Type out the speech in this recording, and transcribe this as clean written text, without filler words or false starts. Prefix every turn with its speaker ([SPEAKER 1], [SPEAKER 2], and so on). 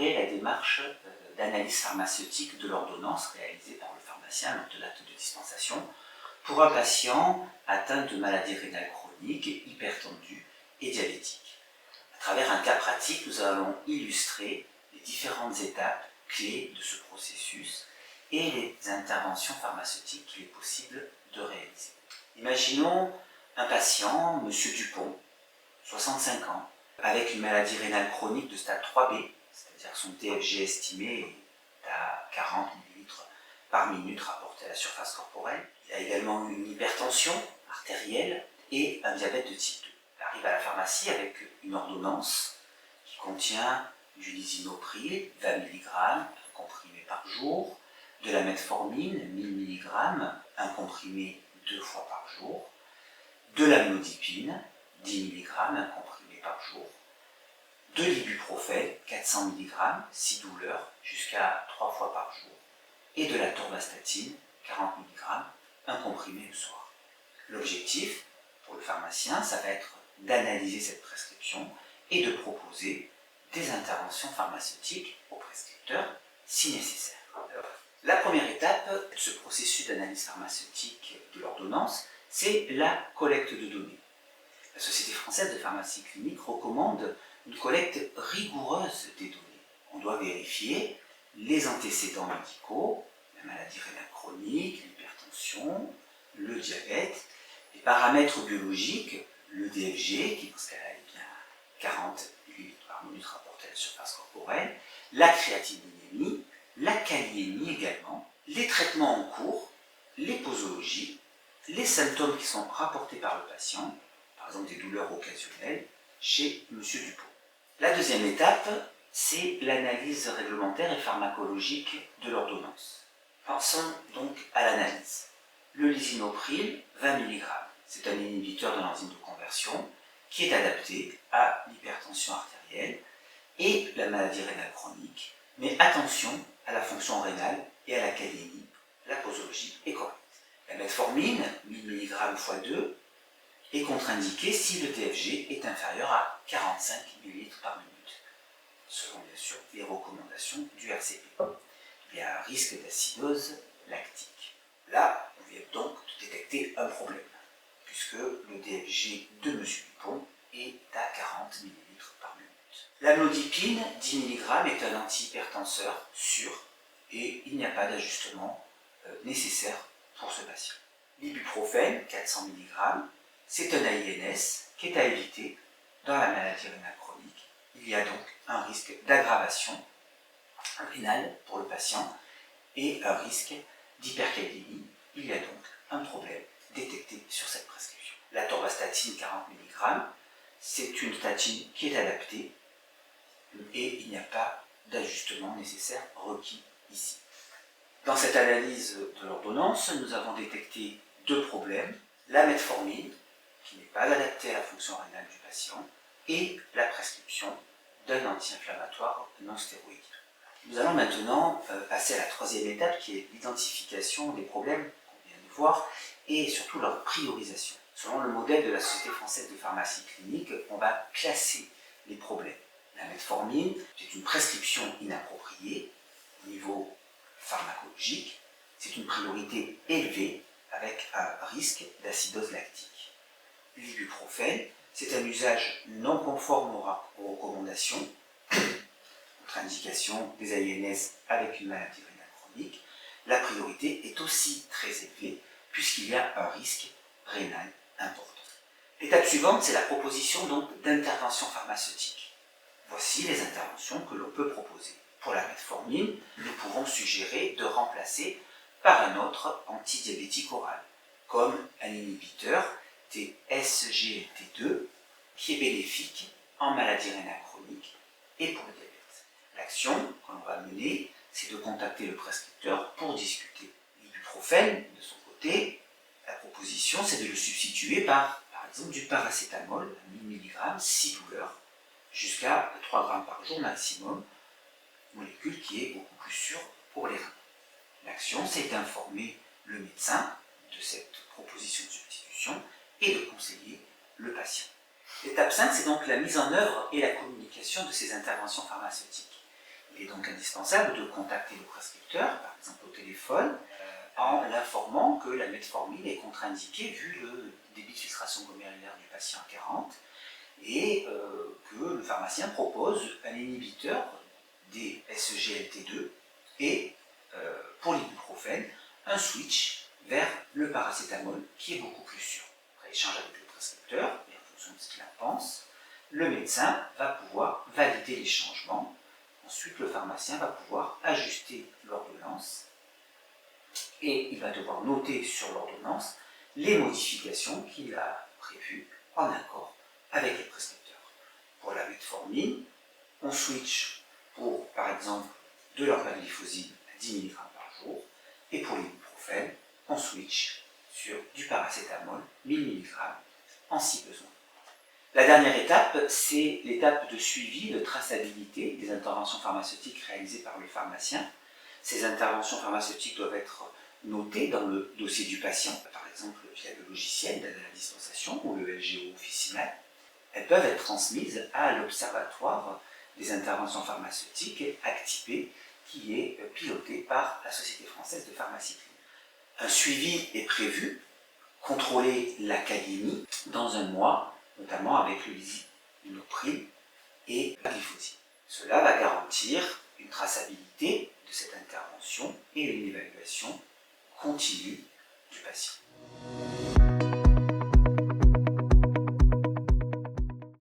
[SPEAKER 1] élaborer la démarche d'analyse pharmaceutique de l'ordonnance réalisée par le pharmacien lors de l'acte de dispensation pour un patient atteint de maladie rénale chronique, hypertendu et diabétique. À travers un cas pratique, nous allons illustrer les différentes étapes clés de ce processus et les interventions pharmaceutiques qu'il est possible de réaliser. Imaginons un patient, M. Dupont, 65 ans, avec une maladie rénale chronique de stade 3B, c'est-à-dire que son TFG estimé est à 40 ml par minute rapporté à la surface corporelle. Il a également une hypertension artérielle et un diabète de type 2. Il arrive à la pharmacie avec une ordonnance qui contient du lisinopril, 20 mg, un comprimé par jour, de la metformine, 1000 mg, un comprimé 2 fois par jour, de l'amlodipine, 10 mg, un comprimé par jour, de l'ibuprofène, 400 mg, 6 douleurs, jusqu'à 3 fois par jour, et de la torvastatine, 40 mg, un comprimé le soir. L'objectif, pour le pharmacien, ça va être d'analyser cette prescription et de proposer des interventions pharmaceutiques au prescripteur si nécessaire. Alors, la première étape de ce processus d'analyse pharmaceutique de l'ordonnance, c'est la collecte de données. La Société française de pharmacie clinique recommande une collecte rigoureuse des données. On doit vérifier les antécédents médicaux, la maladie rénale chronique, l'hypertension, le diabète, les paramètres biologiques, le DFG, qui dans ce cas-là est bien 40 ml par minute rapporté à la surface corporelle, la créatinémie, la kaliémie également, les traitements en cours, les posologies, les symptômes qui sont rapportés par le patient, par exemple des douleurs occasionnelles, chez M. Dupont. La deuxième étape, c'est l'analyse réglementaire et pharmacologique de l'ordonnance. Pensons donc à l'analyse. Le lisinopril, 20 mg, c'est un inhibiteur de l'enzyme de conversion qui est adapté à l'hypertension artérielle et la maladie rénale chronique, mais attention à la fonction rénale et à la kaliémie, la posologie est correcte. La metformine, 1000 mg x 2, est contre-indiquée si le TFG est inférieur à 45 ml par minute, selon bien sûr les recommandations du RCP. Il y a un risque d'acidose lactique. Là, on vient donc de détecter un problème, puisque le DFG de M. Dupont est à 40 ml par minute. L'amlodipine, 10 mg, est un antihypertenseur sûr et il n'y a pas d'ajustement nécessaire pour ce patient. L'ibuprofène, 400 mg, c'est un AINS qui est à éviter dans la maladie rénale chronique. Il y a donc un risque d'aggravation rénale pour le patient et un risque d'hyperkaliémie. Il y a donc un problème détecté sur cette prescription. La torvastatine, 40 mg, c'est une statine qui est adaptée et il n'y a pas d'ajustement nécessaire requis ici. Dans cette analyse de l'ordonnance, nous avons détecté deux problèmes, la metformine, qui n'est pas adaptée à la fonction rénale du patient, et la prescription d'un anti-inflammatoire non stéroïdien. Nous allons maintenant passer à la troisième étape, qui est l'identification des problèmes qu'on vient de voir, et surtout leur priorisation. Selon le modèle de la Société française de pharmacie clinique, on va classer les problèmes. La metformine, c'est une prescription inappropriée au niveau pharmacologique, c'est une priorité élevée avec un risque d'acidose lactique. L'ibuprofène, c'est un usage non conforme aux recommandations, contre-indication des AINS avec une maladie rénale chronique. La priorité est aussi très élevée puisqu'il y a un risque rénal important. L'étape suivante, c'est la proposition donc d'interventions pharmaceutiques. Voici les interventions que l'on peut proposer. Pour la metformine, nous pouvons suggérer de remplacer par un autre antidiabétique oral, comme un inhibiteur TSGLT2 qui est bénéfique en maladie rénale chronique et pour le diabète. L'action qu'on va mener, c'est de contacter le prescripteur pour discuter. L'ibuprofène, de son côté, la proposition, c'est de le substituer par exemple, du paracétamol, 1000 mg, 6 douleurs, jusqu'à 3 grammes par jour maximum, molécule qui est beaucoup plus sûre pour les reins. L'action, c'est d'informer le médecin de cette proposition de substitution et de conseiller le patient. L'étape 5, c'est donc la mise en œuvre et la communication de ces interventions pharmaceutiques. Il est donc indispensable de contacter le prescripteur, par exemple au téléphone, en l'informant que la metformine est contre-indiquée vu le débit de filtration glomérulaire du patient à 40 et que le pharmacien propose un inhibiteur des SGLT2 et pour l'ibuprofène, un switch vers le paracétamol qui est beaucoup plus sûr. Après échange avec le prescripteur, et en fonction de ce qu'il en pense, le médecin va pouvoir valider les changements. Ensuite, le pharmacien va pouvoir ajuster l'ordonnance et il va devoir noter sur l'ordonnance les modifications qu'il a prévues en accord avec le prescripteur. Pour la metformine, on switch pour, par exemple, de l'organogliflozine à 10 mg par jour, et pour l'ibuprofène, on switch sur du paracétamol 1000 mg en si besoin. La dernière étape, c'est l'étape de suivi, de traçabilité des interventions pharmaceutiques réalisées par le pharmacien. Ces interventions pharmaceutiques doivent être notées dans le dossier du patient, par exemple via le logiciel d'aide à la dispensation ou le LGO officinal. Elles peuvent être transmises à l'Observatoire des interventions pharmaceutiques, ACTIP, qui est piloté par la Société française de pharmacie clinique. Un suivi est prévu, contrôler l'académie dans un mois, notamment avec le lisinopril et la glyphosine. Cela va garantir une traçabilité de cette intervention et une évaluation continue du patient.